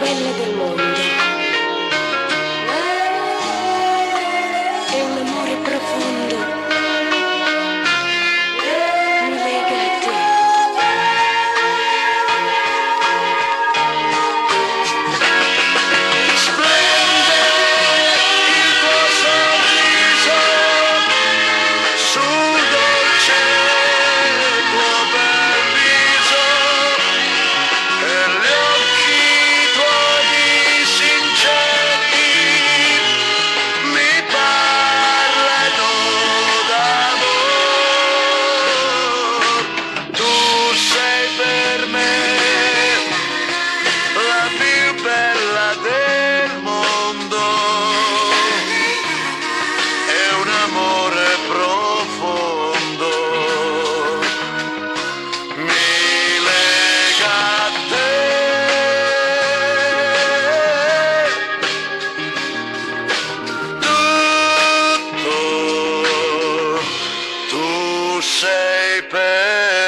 belle del mondo. È un amore profondo, mi lega a te. Splende il tuo sorriso sul dolce tuo bel viso e gli occhi tuoi sinceri mi parlano d'amor. Tu sei per me la più bella del mondo, è un amore profondo, mi lega a te. Tutto tu sei per